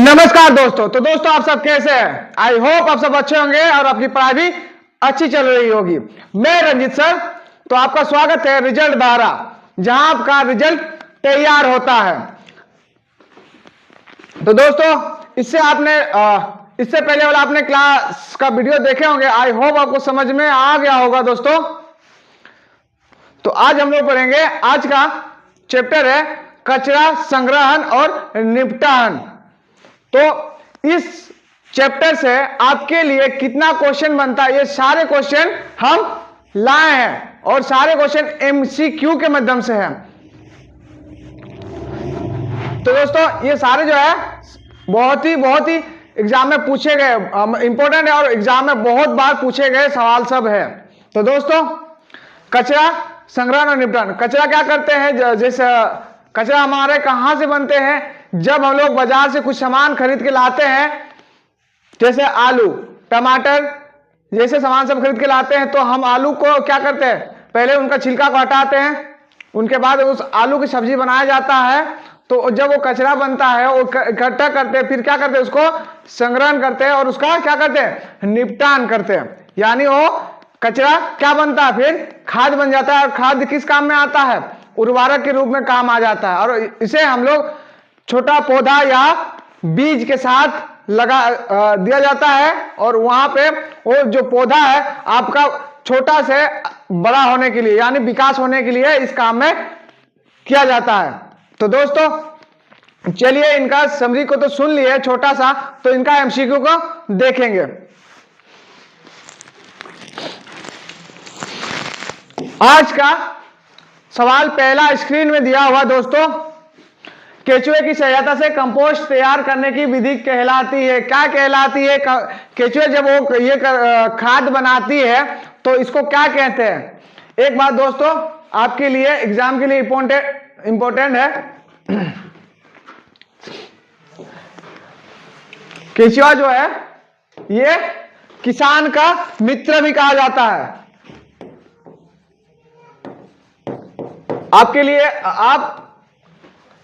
नमस्कार दोस्तों। तो दोस्तों आप सब कैसे हैं? आई होप आप सब अच्छे होंगे और आपकी पढ़ाई भी अच्छी चल रही होगी। मैं रंजित सर, तो आपका स्वागत है रिजल्ट द्वारा, जहां आपका रिजल्ट तैयार होता है। तो दोस्तों इससे पहले वाला आपने क्लास का वीडियो देखे होंगे। आई होप आपको समझ में आ गया होगा दोस्तों। तो आज हम लोग पढ़ेंगे, आज का चैप्टर है कचरा संग्रहण और निपटान। तो इस चैप्टर से आपके लिए कितना क्वेश्चन बनता है, ये सारे क्वेश्चन हम लाए हैं और सारे क्वेश्चन एमसीक्यू के माध्यम से हैं। तो दोस्तों ये सारे जो है बहुत ही एग्जाम में पूछे गए, इंपॉर्टेंट है और एग्जाम में बहुत बार पूछे गए सवाल सब है। तो दोस्तों कचरा संग्रहण और निपटान, कचरा क्या करते हैं, जैसे कचरा हमारे कहां से बनते हैं? जब हम लोग बाजार से कुछ सामान खरीद के लाते हैं, जैसे आलू टमाटर जैसे सामान सब खरीद के लाते हैं, तो हम आलू को क्या करते हैं, पहले उनका छिलका को हटाते हैं, उनके बाद उस आलू की सब्जी बनाया जाता है। तो जब वो कचरा बनता है वो इकट्ठा करते हैं, फिर क्या करते हैं, उसको संग्रहण करते हैं और उसका क्या करते हैं, निपटान करते हैं। यानी वो कचरा क्या बनता है, फिर खाद बन जाता है। और खाद किस काम में आता है? उर्वरक के रूप में काम आ जाता है। और इसे हम लोग छोटा पौधा या बीज के साथ लगा दिया जाता है और वहां पे वो जो पौधा है आपका छोटा से बड़ा होने के लिए, यानी विकास होने के लिए इस काम में किया जाता है। तो दोस्तों चलिए इनका समरी को तो सुन लिए छोटा सा, तो इनका एमसीक्यू को देखेंगे। आज का सवाल पहला स्क्रीन में दिया हुआ दोस्तों, केचुए की सहायता से कंपोस्ट तैयार करने की विधि कहलाती है। क्या कहलाती है? केचुए जब वो ये खाद बनाती है तो इसको क्या कहते हैं? एक बात दोस्तों आपके लिए एग्जाम के लिए इंपॉर्टेंट है, केचुआ जो है ये किसान का मित्र भी कहा जाता है। आपके लिए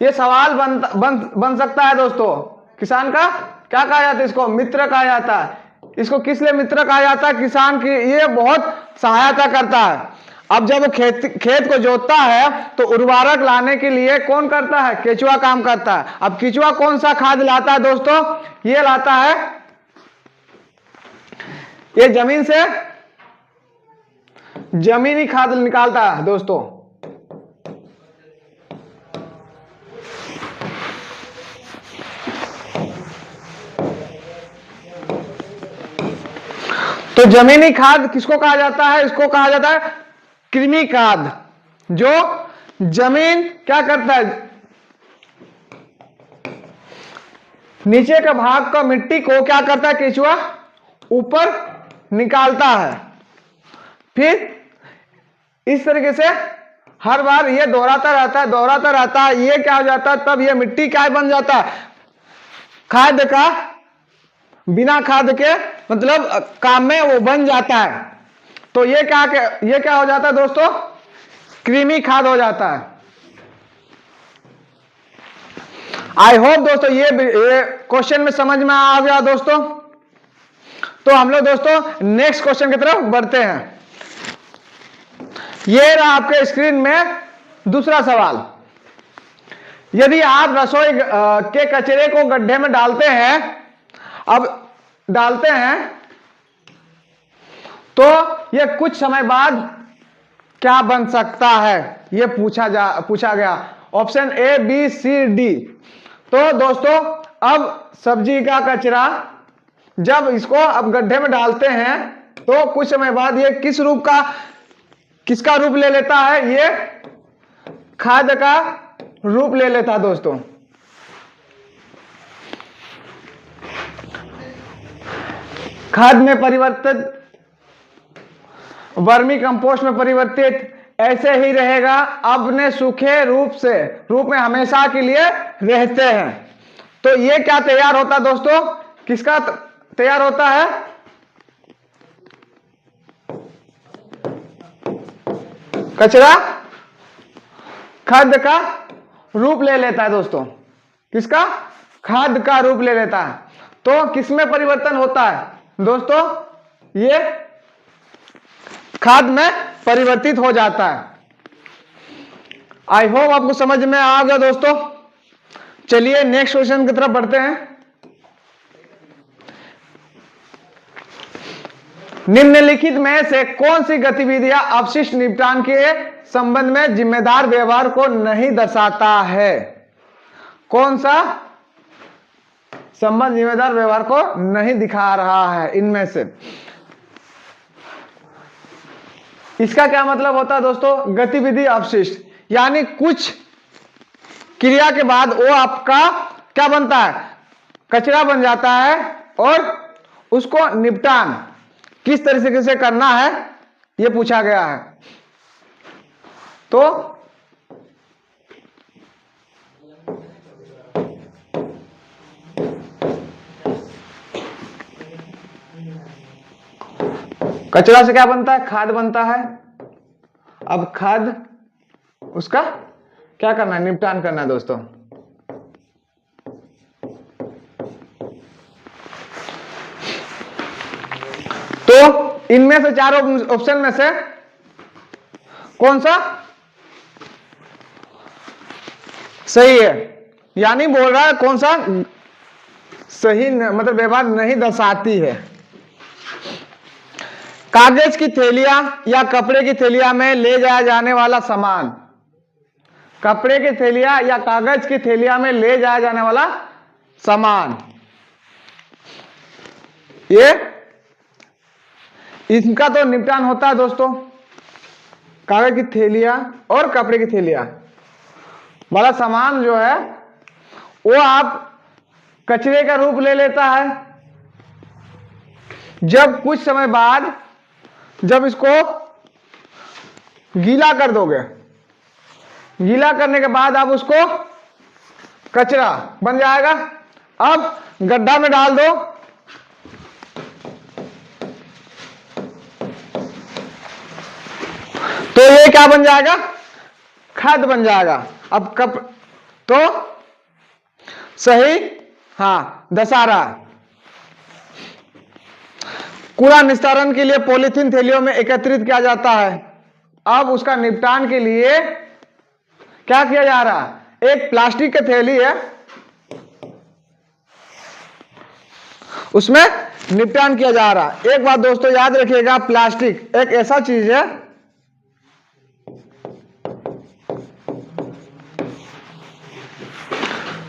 ये सवाल बन सकता है दोस्तों, किसान का क्या कहा जाता है? इसको मित्र कहा जाता है। इसको किस लिए मित्र कहा जाता है? किसान की ये बहुत सहायता करता है। अब जब वो खेत को जोतता है तो उर्वरक लाने के लिए कौन करता है? केचुआ काम करता है। अब केचुआ कौन सा खाद लाता है दोस्तों? ये लाता है, ये जमीन से जमीनी खाद निकालता है दोस्तों। तो जमीनी खाद किसको कहा जाता है? इसको कहा जाता है कृमि खाद, जो जमीन क्या करता है, नीचे का भाग का मिट्टी को क्या करता है, केचुआ ऊपर निकालता है। फिर इस तरीके से हर बार ये दोहराता रहता है। ये क्या हो जाता है, तब ये मिट्टी क्या बन जाता है, खाद का, बिना खाद के मतलब काम में वो बन जाता है। तो ये क्या हो जाता है दोस्तों, कृमि खाद हो जाता है। आई होप दोस्तों ये क्वेश्चन में समझ में आ गया दोस्तों। तो हम लोग दोस्तों नेक्स्ट क्वेश्चन की तरफ बढ़ते हैं। ये रहा आपके स्क्रीन में दूसरा सवाल। यदि आप रसोई के कचरे को गड्ढे में डालते हैं तो यह कुछ समय बाद क्या बन सकता है, यह पूछा गया। Option A, B, C, D. तो दोस्तों अब सब्जी का कचरा जब इसको अब गड्ढे में डालते हैं तो कुछ समय बाद ये किसका रूप ले लेता है? ये खाद का रूप ले लेता है दोस्तों। खाद में परिवर्तित, वर्मी कंपोस्ट में परिवर्तित, ऐसे ही रहेगा, अपने सूखे रूप में हमेशा के लिए रहते हैं। तो ये क्या तैयार होता है दोस्तों, किसका तैयार होता है? कचरा खाद का रूप ले लेता है दोस्तों। किसका? खाद का रूप ले लेता है। तो किसमें परिवर्तन होता है दोस्तों? ये खाद में परिवर्तित हो जाता है। आई होप आपको समझ में आ गया दोस्तों। चलिए नेक्स्ट क्वेश्चन की तरफ बढ़ते हैं। निम्नलिखित में से कौन सी गतिविधियां अपशिष्ट निपटान के संबंध में जिम्मेदार व्यवहार को नहीं दर्शाता है? कौन सा संबंध जिम्मेदार व्यवहार को नहीं दिखा रहा है इनमें से? इसका क्या मतलब होता है दोस्तों? गतिविधि अपशिष्ट यानी कुछ क्रिया के बाद वो आपका क्या बनता है? कचरा बन जाता है, और उसको निपटान किस तरीके से करना है यह पूछा गया है। तो कचरा से क्या बनता है? खाद बनता है। अब खाद उसका क्या करना है? निपटान करना है दोस्तों। तो इनमें से चारों ऑप्शन में से कौन सा सही है? यानी बोल रहा है कौन सा सही मतलब व्यवहार नहीं दर्शाती है। कागज की थैलियां या कपड़े की थैलियां में ले जाया जाने वाला सामान, कपड़े की थैलियां या कागज की थैलियां में ले जाया जाने वाला सामान, ये इनका तो निपटान होता है दोस्तों। कागज की थैलियां और कपड़े की थैलियां वाला सामान जो है वो आप कचरे का रूप ले लेता है। जब कुछ समय बाद जब इसको गीला कर दोगे, गीला करने के बाद आप उसको कचरा बन जाएगा। अब गड्ढा में डाल दो, तो ये क्या बन जाएगा? खाद बन जाएगा। अब कब तो सही दर्शा रहा है। कूड़ा निस्तारण के लिए पॉलीथीन थैलियों में एकत्रित किया जाता है। अब उसका निपटान के लिए क्या किया जा रहा है? एक प्लास्टिक की थैली है, उसमें निपटान किया जा रहा है। एक बात दोस्तों याद रखिएगा, प्लास्टिक एक ऐसा चीज है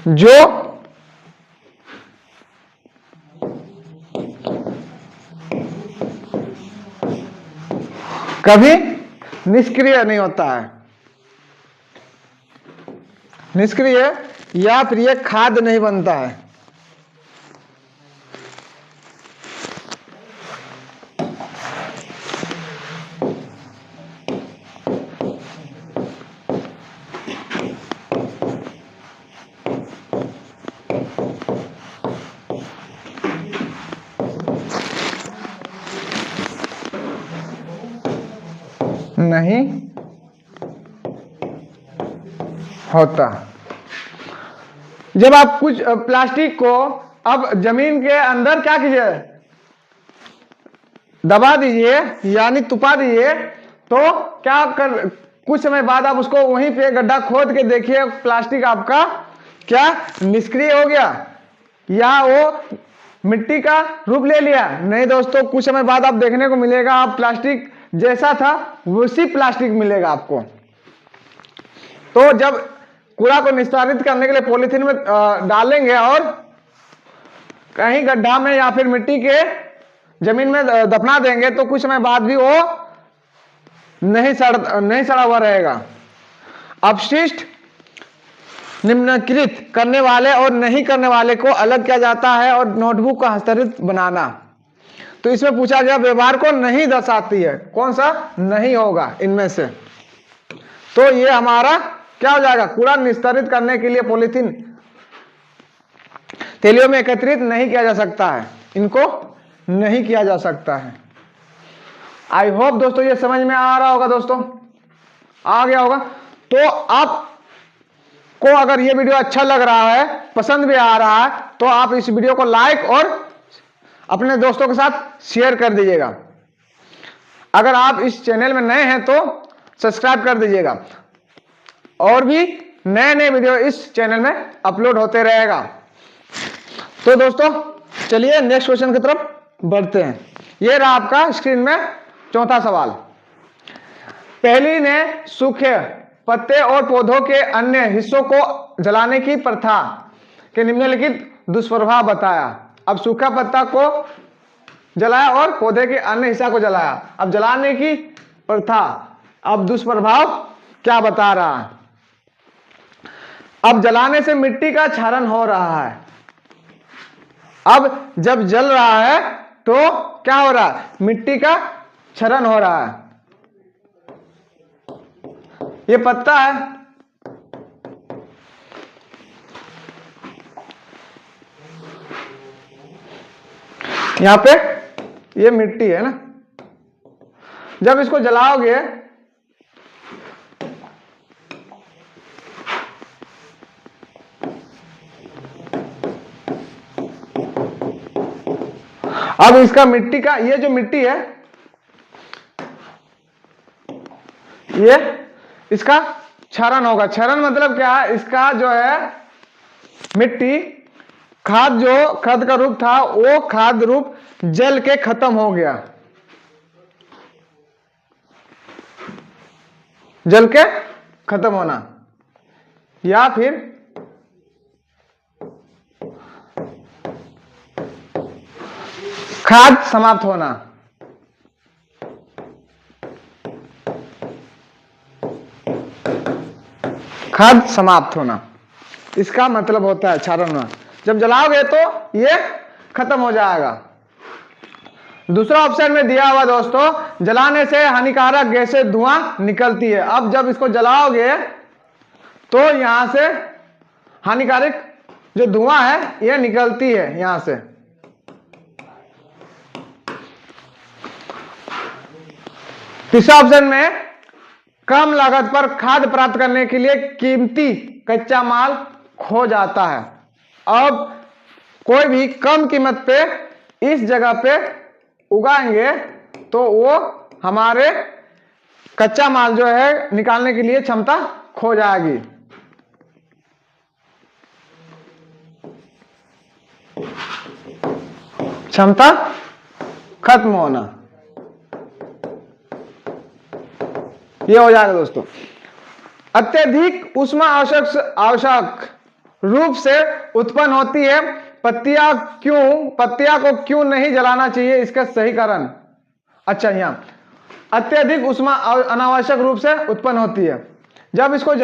जो कभी निष्क्रिय नहीं होता है, निष्क्रिय या फिर ये खाद नहीं बनता है। नहीं होता। जब आप कुछ प्लास्टिक को अब जमीन के अंदर क्या कीजिए? दबा दीजिए यानी तुपा दीजिए, तो क्या कर कुछ समय बाद आप उसको वहीं पे गड्ढा खोद के देखिए, प्लास्टिक आपका क्या निष्क्रिय हो गया या वो मिट्टी का रूप ले लिया? नहीं दोस्तों, कुछ समय बाद आप देखने को मिलेगा आप प्लास्टिक जैसा था वैसी प्लास्टिक मिलेगा आपको। तो जब कूड़ा को निस्तारित करने के लिए पॉलीथीन में डालेंगे और कहीं गड्ढा में या फिर मिट्टी के जमीन में दफना देंगे, तो कुछ समय बाद भी वो नहीं सड़ा हुआ रहेगा। अपशिष्ट निम्नलिखित करने वाले और नहीं करने वाले को अलग किया जाता है और नोटबुक का हस्ताक्षरित बनाना। तो इसमें पूछा गया व्यवहार को नहीं दर्शाती है, कौन सा नहीं होगा इनमें से? तो ये हमारा क्या हो जाएगा? कूड़ा निस्तारित करने के लिए पॉलीथीन थैलियों में एकत्रित नहीं किया जा सकता है, इनको नहीं किया जा सकता है। आई होप दोस्तों ये समझ में आ रहा होगा दोस्तों, आ गया होगा। तो आप को अगर ये वीडियो अच्छा लग रहा है, पसंद भी आ रहा है, तो आप इस वीडियो को लाइक और अपने दोस्तों के साथ शेयर कर दीजिएगा। अगर आप इस चैनल में नए हैं तो सब्सक्राइब कर दीजिएगा, और भी नए नए वीडियो इस चैनल में अपलोड होते रहेगा। तो दोस्तों चलिए नेक्स्ट क्वेश्चन की तरफ बढ़ते हैं। ये रहा आपका स्क्रीन में चौथा सवाल। पहली ने सूखे पत्ते और पौधों के अन्य हिस्सों को जलाने की प्रथा के निम्नलिखित दुष्प्रभाव बताया। अब सूखा पत्ता को जलाया और पौधे के अन्य हिस्सा को जलाया। अब जलाने की प्रथा, अब दुष्प्रभाव क्या बता रहा है। अब जलाने से मिट्टी का क्षरण हो रहा है। अब जब जल रहा है तो क्या हो रहा है, मिट्टी का क्षरण हो रहा है। ये पत्ता है, यहां पे ये मिट्टी है ना। जब इसको जलाओगे अब इसका मिट्टी का, ये जो मिट्टी है ये इसका क्षरण होगा। क्षरण मतलब क्या है, इसका जो है मिट्टी खाद, जो खाद का रूप था वो खाद रूप जल के खत्म हो गया, जल के खत्म होना, या फिर खाद समाप्त होना। खाद समाप्त होना, इसका मतलब होता है क्षरण होना। जब जलाओगे तो ये खत्म हो जाएगा। दूसरा ऑप्शन में दिया हुआ दोस्तों, जलाने से हानिकारक गैसें धुआं निकलती है। अब जब इसको जलाओगे तो यहां से हानिकारक जो धुआं है ये निकलती है यहां से। तीसरा ऑप्शन में कम लागत पर खाद प्राप्त करने के लिए कीमती कच्चा माल खो जाता है। अब कोई भी कम कीमत पे इस जगह पे उगाएंगे तो वो हमारे कच्चा माल जो है निकालने के लिए क्षमता खो जाएगी। क्षमता खत्म होना, ये हो जाएगा दोस्तों। अत्यधिक ऊष्मा आवश्यक रूप से उत्पन्न होती है। पत्तियां को क्यों नहीं जलाना चाहिए, इसका सही कारण। अच्छा, यहां अत्यधिक ऊष्मा अनावश्यक रूप से उत्पन्न होती है। जब इसको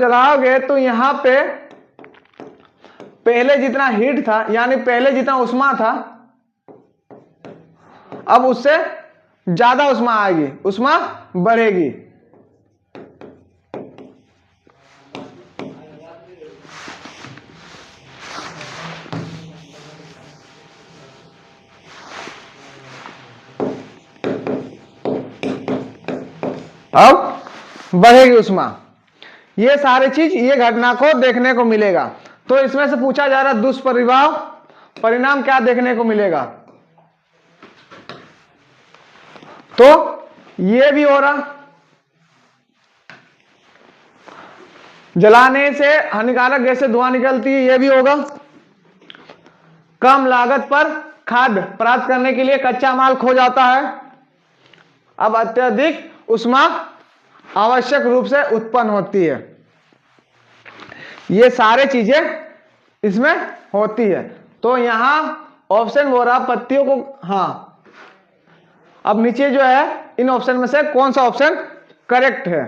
जलाओगे तो यहां पे पहले जितना हीट था, यानी पहले जितना ऊष्मा था, अब उससे ज्यादा ऊष्मा आएगी, ऊष्मा बढ़ेगी। अब बढ़ेगी ऊष्मा। ये सारी चीज, ये घटना को देखने को मिलेगा। तो इसमें से पूछा जा रहा है दुष्प्रभाव, परिणाम क्या देखने को मिलेगा। तो ये भी हो रहा, जलाने से हानिकारक गैसें धुआं निकलती है, ये भी होगा। कम लागत पर खाद प्राप्त करने के लिए कच्चा माल खो जाता है। अब अत्यधिक ऊष्मा आवश्यक रूप से उत्पन्न होती है। ये सारे चीजें इसमें होती है। तो यहां ऑप्शन हो रहा पत्तियों को, हाँ। अब नीचे जो है इन ऑप्शन में से कौन सा ऑप्शन करेक्ट है।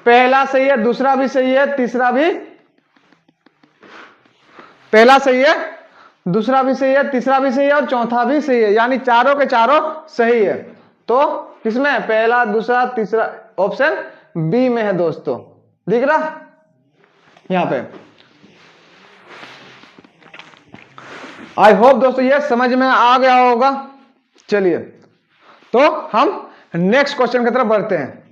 पहला सही है, दूसरा भी सही है, तीसरा भी, पहला सही है, दूसरा भी सही है, तीसरा भी सही है और चौथा भी सही है, यानी चारों के चारों सही है। तो किसमें, पहला, दूसरा, तीसरा, ऑप्शन बी में है दोस्तों। दिख रहा यहां पे। आई होप दोस्तों ये समझ में आ गया होगा। चलिए तो हम नेक्स्ट क्वेश्चन की तरफ बढ़ते हैं।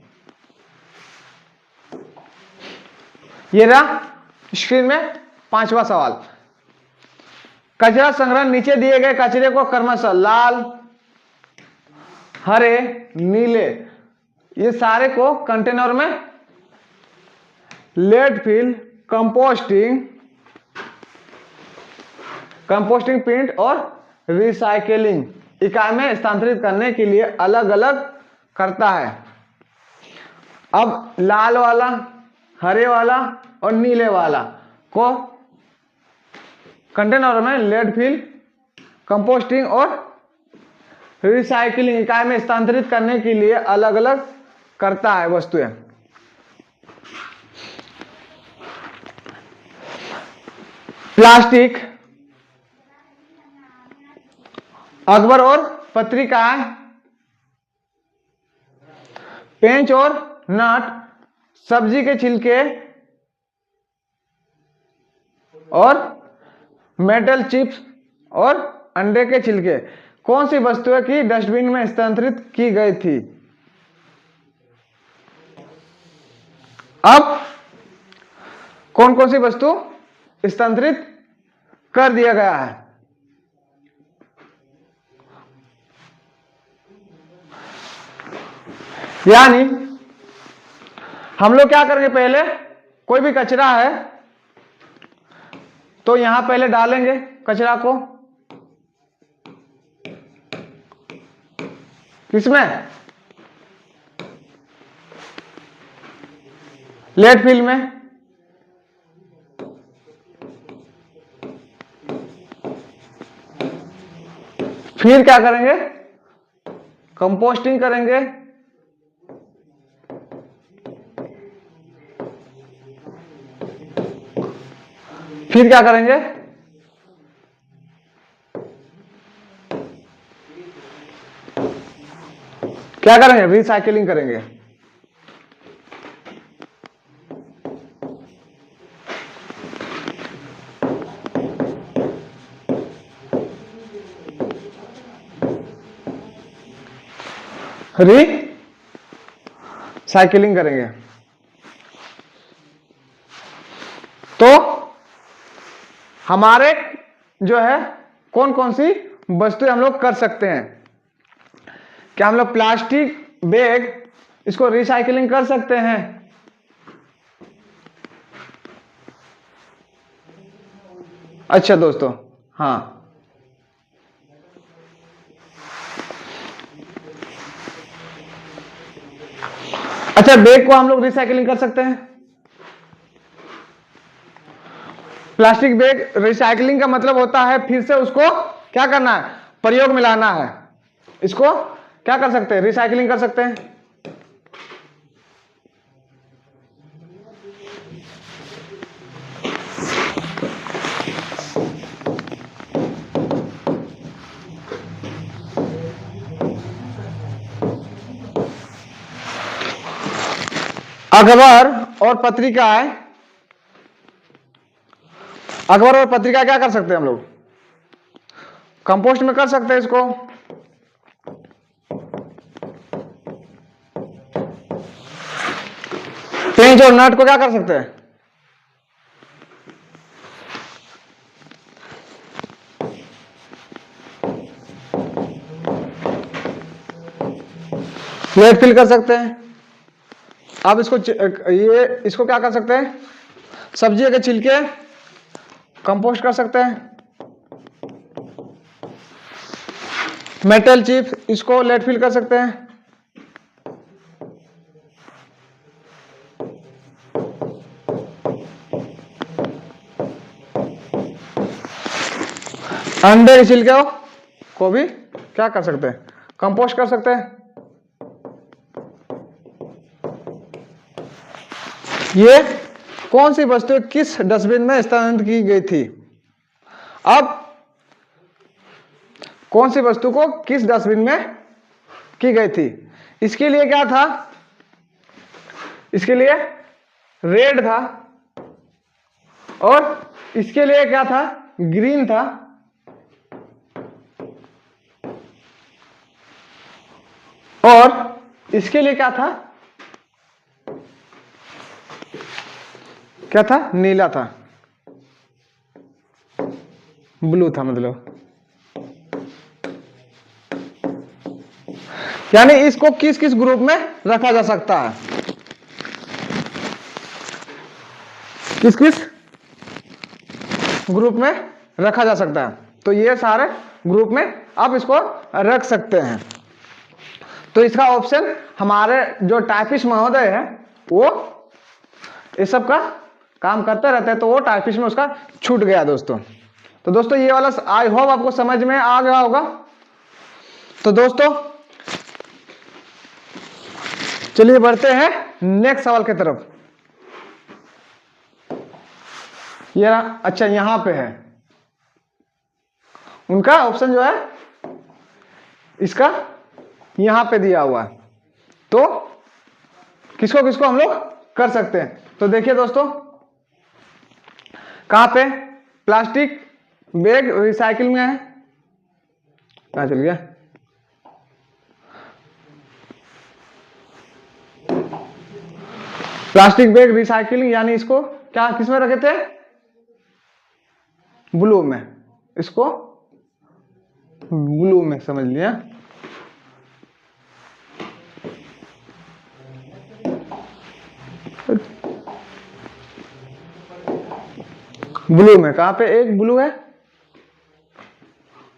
ये रहा स्क्रीन में 5वां सवाल। कचरा संग्रह नीचे दिए गए कचरे को क्रमशः लाल, हरे, नीले ये सारे को कंटेनर में लैंडफिल, कंपोस्टिंग पिट और रिसाइकलिंग इकाई में स्थानांतरित करने के लिए अलग अलग करता है। अब लाल वाला, हरे वाला और नीले वाला को कंटेनर में लैंडफिल, कंपोस्टिंग और रिसाइकलिंग इकाई में स्थानांतरित करने के लिए अलग अलग करता है वस्तुएं। प्लास्टिक, अखबार और पत्रिकाएं, पेंच और नट, सब्जी के छिलके और मेटल चिप्स और अंडे के छिलके कौन सी वस्तुएं की डस्टबिन में स्थानांतरित की गई थी? अब कौन कौन सी वस्तु स्थानांतरित कर दिया गया है? यानी हम लोग क्या करेंगे, पहले कोई भी कचरा है तो यहां पहले डालेंगे कचरा को, किसमें? लैंडफिल में। फिर क्या करेंगे? कंपोस्टिंग करेंगे। फिर क्या करेंगे? क्या करेंगे? रिसाइकलिंग करेंगे। रिसाइकलिंग करेंगे। तो हमारे जो है कौन कौन सी वस्तुएं हम लोग कर सकते हैं? क्या हम लोग प्लास्टिक बैग इसको रिसाइकलिंग कर सकते हैं? अच्छा दोस्तों, हाँ, अच्छा बैग को हम लोग रिसाइकलिंग कर सकते हैं। प्लास्टिक बैग रिसाइकलिंग का मतलब होता है फिर से उसको क्या करना है? प्रयोग में लाना है। इसको क्या कर सकते हैं? रिसाइकलिंग कर सकते हैं। अखबार और पत्रिकाएं, अखबार और पत्रिका क्या कर सकते हैं हम लोग? कंपोस्ट में कर सकते हैं इसको। पेंच और नट को क्या कर सकते हैं? लेट फिल कर सकते हैं। अब इसको इसको क्या कर सकते हैं? सब्जी के छिलके कंपोस्ट कर सकते हैं। मेटल चिप्स इसको लेट फिल कर सकते हैं। अंडे के छिलके को भी क्या कर सकते हैं? कंपोस्ट कर सकते हैं। ये कौन सी वस्तु किस डस्टबिन में स्थानांतरित की गई थी? अब कौन सी वस्तु को किस डस्टबिन में की गई थी? इसके लिए क्या था? इसके लिए रेड था और इसके लिए क्या था? ग्रीन था। और इसके लिए क्या था? क्या था, नीला था, ब्लू था मतलब। यानी इसको किस किस ग्रुप में रखा जा सकता है, किस किस ग्रुप में रखा जा सकता है। तो ये सारे ग्रुप में आप इसको रख सकते हैं। तो इसका ऑप्शन हमारे जो टाइपिस्ट महोदय है वो इस सब का काम करते रहते हैं, तो वो टाइपिस्ट में उसका छूट गया दोस्तों। तो दोस्तों ये वाला आई होप आपको समझ में आ गया होगा। तो दोस्तों चलिए बढ़ते हैं नेक्स्ट सवाल की तरफ। ये अच्छा यहां पे है उनका ऑप्शन जो है इसका यहां पे दिया हुआ है, तो किसको किसको हम लोग कर सकते हैं। तो देखिए दोस्तों कहां पे, प्लास्टिक बैग रिसाइकिल में है, कहां चल गया, प्लास्टिक बैग रिसाइकिलिंग, यानी इसको क्या किस में रखे थे, ब्लू में, इसको ब्लू में समझ लिया। ब्लू में कहां पे, एक ब्लू है,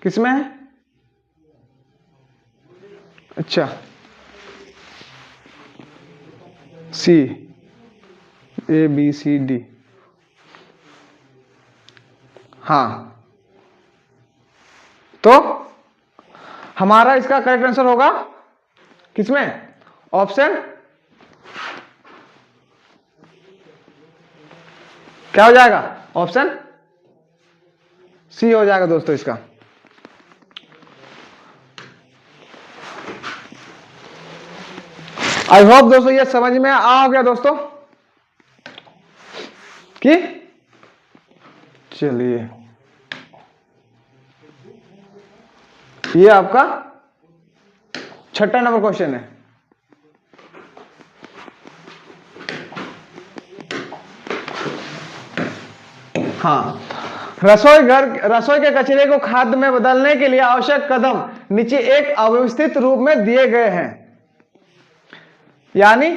किसमें है, अच्छा सी, ए बी सी डी, हाँ। तो हमारा इसका करेक्ट आंसर होगा किसमें, ऑप्शन क्या हो जाएगा, ऑप्शन सी हो जाएगा दोस्तों इसका। आई होप दोस्तों ये समझ में आ गया दोस्तों कि चलिए ये आपका छठा नंबर क्वेश्चन है। हाँ, रसोई के कचरे को खाद्य में बदलने के लिए आवश्यक कदम नीचे एक अव्यवस्थित रूप में दिए गए हैं। यानी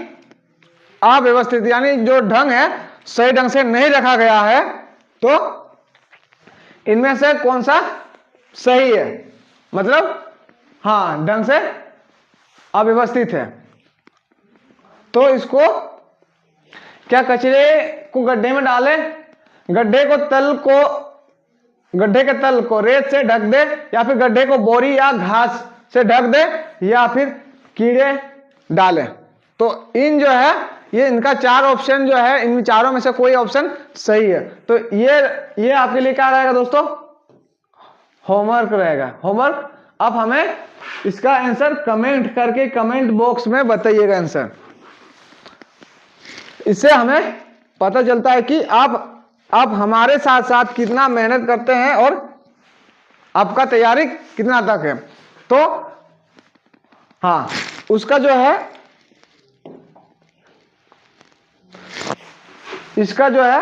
अव्यवस्थित यानी जो ढंग है सही ढंग से नहीं रखा गया है, तो इनमें से कौन सा सही है, मतलब हाँ ढंग से अव्यवस्थित है। तो इसको क्या कचरे को गड्ढे में डालें, गड्ढे के तल को रेत से ढक दे, या फिर गड्ढे को बोरी या घास से ढक दे, या फिर कीड़े डालें। तो इन जो है ये इनका चार ऑप्शन जो है, इन चारों में से कोई ऑप्शन सही है। तो ये आपके लिए क्या रहेगा दोस्तों, होमवर्क रहेगा, होमवर्क। अब हमें इसका आंसर कमेंट करके कमेंट बॉक्स में बताइएगा आंसर। इससे हमें पता चलता है कि आप हमारे साथ साथ कितना मेहनत करते हैं और आपका तैयारी कितना तक है। तो हाँ उसका जो है इसका जो है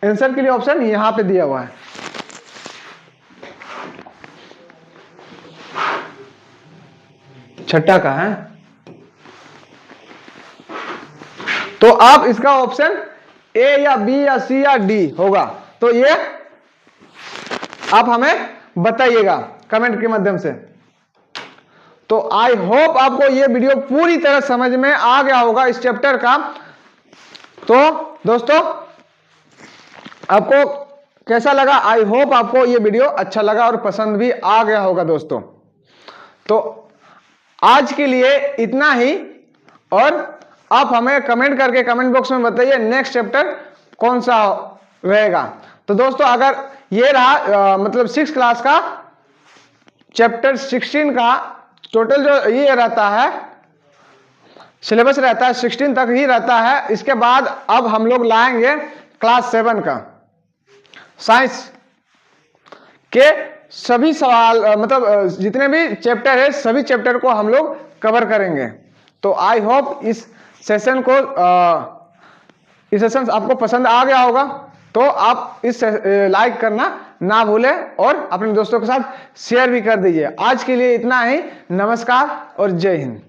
आंसर के लिए ऑप्शन यहां पे दिया हुआ है। छठा का है, तो आप इसका ऑप्शन ए या बी या सी या डी होगा, तो ये आप हमें बताइएगा कमेंट के माध्यम से। तो आई होप आपको ये वीडियो पूरी तरह समझ में आ गया होगा इस चैप्टर का। तो दोस्तों आपको कैसा लगा, आई होप आपको ये वीडियो अच्छा लगा और पसंद भी आ गया होगा दोस्तों। तो आज के लिए इतना ही, और आप हमें कमेंट करके कमेंट बॉक्स में बताइए नेक्स्ट चैप्टर कौन सा रहेगा। तो दोस्तों अगर ये रहा मतलब 6 क्लास का चैप्टर 16 का टोटल जो ये रहता है सिलेबस रहता है 16 तक ही रहता है। इसके बाद अब हम लोग लाएंगे क्लास 7 का साइंस के सभी सवाल मतलब जितने भी चैप्टर है सभी चैप्टर को हम लोग कवर करेंगे। तो आई होप इस सेशन को ये सेशन आपको पसंद आ गया होगा तो आप इस लाइक करना ना भूलें और अपने दोस्तों के साथ शेयर भी कर दीजिए। आज के लिए इतना ही। नमस्कार और जय हिंद।